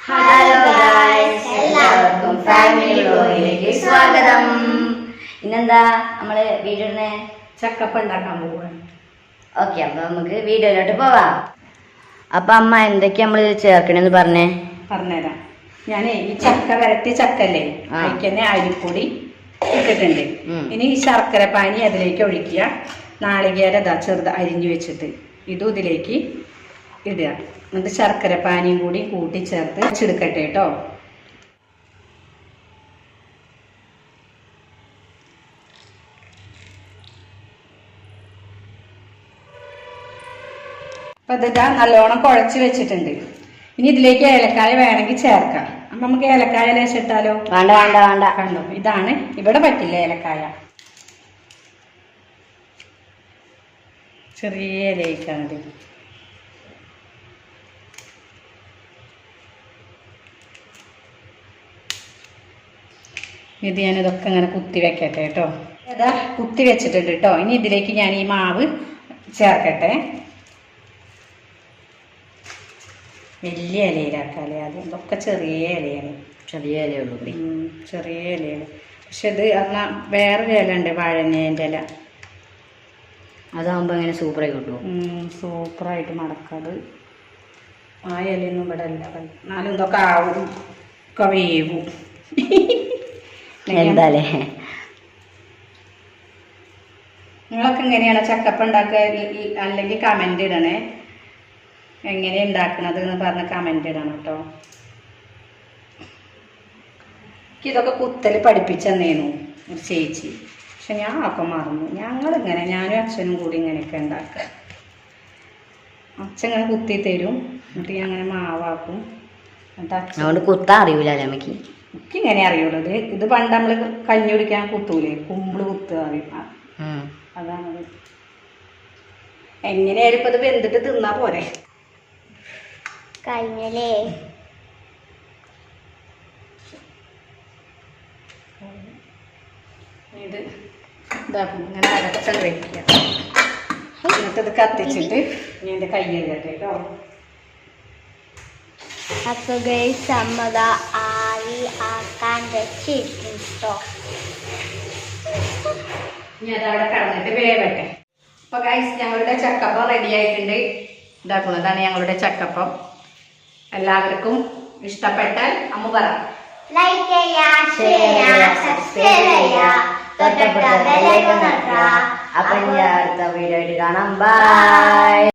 Hello guys, എല്ലാവർക്കും family വ്ലോഗിലേക്ക് സ്വാഗതം. ഇന്നെന്താ നമ്മള് വീഡിയോനെ ചക്കപ്പ ഉണ്ടാക്കാൻ പോവാണ്. ഓക്കെ, അപ്പൊ നമുക്ക് വീഡിയോയിലോട്ട് പോവാം. അപ്പൊ അമ്മ എന്തൊക്കെയാ നമ്മള് ചേർക്കണെന്ന് പറഞ്ഞുതരാം. ഞാനേ ഈ ചക്ക വരട്ടി ചക്കല്ലേ, അതിക്ക് തന്നെ അരിപ്പൊടി ഇട്ടിട്ടുണ്ട്. ഇനി ഈ ശർക്കര പാനി അതിലേക്ക് ഒഴിക്കുക. നാളികേര ചെറുത് അരിഞ്ഞു വെച്ചിട്ട് ഇതും ഇതിലേക്ക് ഇടുക. എന്നിട്ട് ശർക്കര പാനിയും കൂടി കൂട്ടി ചേർത്ത് വെച്ചെടുക്കട്ടെ കേട്ടോ. അപ്പൊ ഇതാ നല്ലോണം കുഴച്ച് വെച്ചിട്ടുണ്ട്. ഇനി ഇതിലേക്ക് ഏലക്കായ വേണമെങ്കിൽ ചേർക്കാം. അപ്പൊ നമുക്ക് ഏലക്കായ ലേശം ഇട്ടാലോ? വേണ്ട വേണ്ട വേണ്ട. കണ്ടോ, ഇതാണ് ഇവിടെ പറ്റില്ല ഏലക്കായ. ചെറിയ ഇലയിക്കാണ് ഇത്. ഞാനിതൊക്കെ ഇങ്ങനെ കുത്തി വെക്കട്ടെ കേട്ടോ. ഇതാ കുത്തി വെച്ചിട്ടുണ്ട് കേട്ടോ. ഇനി ഇതിലേക്ക് ഞാൻ ഈ മാവ് ചേർക്കട്ടെ. വലിയ ഇലയിലാക്കാല്ലേ ആദ്യം. ഇതൊക്കെ ചെറിയ ഇലയാണ്. ചെറിയ ഇലയുള്ളൂ, ചെറിയ ഇലയാണ്. പക്ഷെ ഇത് പറഞ്ഞാൽ വേറൊരു ഇല ഉണ്ട്, വാഴനേൻ്റെ ഇല. അതാകുമ്പോ ഇങ്ങനെ സൂപ്പറായി കിട്ടും. സൂപ്പറായിട്ട് മടക്കത്. ആ ഇലയൊന്നും ഇവിടെ അല്ല. എന്നാലും ഇതൊക്കെ ആവും, ഒക്കെ വേവും. എന്താലേ, നിങ്ങളൊക്കെ എങ്ങനെയാണ് ചക്കപ്പ ഉണ്ടാക്കുക? അല്ലെങ്കിൽ കമന്റ് ഇടണേ, എങ്ങനെ ഉണ്ടാക്കണത് എന്ന് പറഞ്ഞ കമന്റ് ഇടണം കേട്ടോ. ഇതൊക്കെ കുത്തൽ പഠിപ്പിച്ചെന്നേനു ഒരു ചേച്ചി. പക്ഷെ ഞാൻ ഒക്കെ മറന്നു. ഞങ്ങളിങ്ങനെ, ഞാനും അച്ഛനും കൂടി ഇങ്ങനെയൊക്കെ ഉണ്ടാക്കുക. അച്ഛൻ ഇങ്ങനെ കുത്തി തരും, എന്നിട്ട് ഞാൻ അങ്ങനെ മാവാക്കും. എന്നിട്ട് അതുകൊണ്ട് കുത്താൻ അറിയൂലേ അമ്മക്ക്? എനിക്ക് ഇങ്ങനെ അറിയുള്ളൂ. ഇത് പണ്ട് നമ്മള് കഞ്ഞി കുടിക്കാൻ കുത്തൂലേ, കുമ്പിള് കുത്തുക അറിയും. അതാണത്. എങ്ങനെയായാലും ഇപ്പൊ ഇത് വെന്തിട്ട് തിന്നാ പോരെ. കഴിഞ്ഞല്ലേ ഇത് ഇതാക്കും, ഇങ്ങനെ അടച്ചത് വെക്കുക. എന്നിട്ട് ഇത് കത്തിച്ചിട്ട് ഞാൻ എൻ്റെ കൈ കഴുകട്ടെ കേട്ടോ. അപ്പൊ ഗൈസ് അമ്മത ആവി ആക്കാൻ വെച്ചിട്ടോ. ഇനി അതവിടെ കടന്നിട്ട് വേവട്ടെ. അപ്പൊ ഗൈസ്, ഞങ്ങളുടെ ചക്കപ്പം റെഡി ആയിട്ടുണ്ട്. ഇതാക്കുന്നതാണ് ഞങ്ങളുടെ ചക്കപ്പം. എല്ലാവർക്കും ഇഷ്ടപ്പെട്ടാൽ അമ്മ പറ ലൈക്ക് ചെയ്യാ, ഷെയർ ചെയ്യാ, സബ്സ്ക്രൈബ് ചെയ്യാ, തൊട്ടടുത്ത ബെൽ ഐക്കൺ അമർത്തുക. അപ്പൊ ഇനി അടുത്ത വീഡിയോ ആയിട്ട് കാണാം. ബൈ.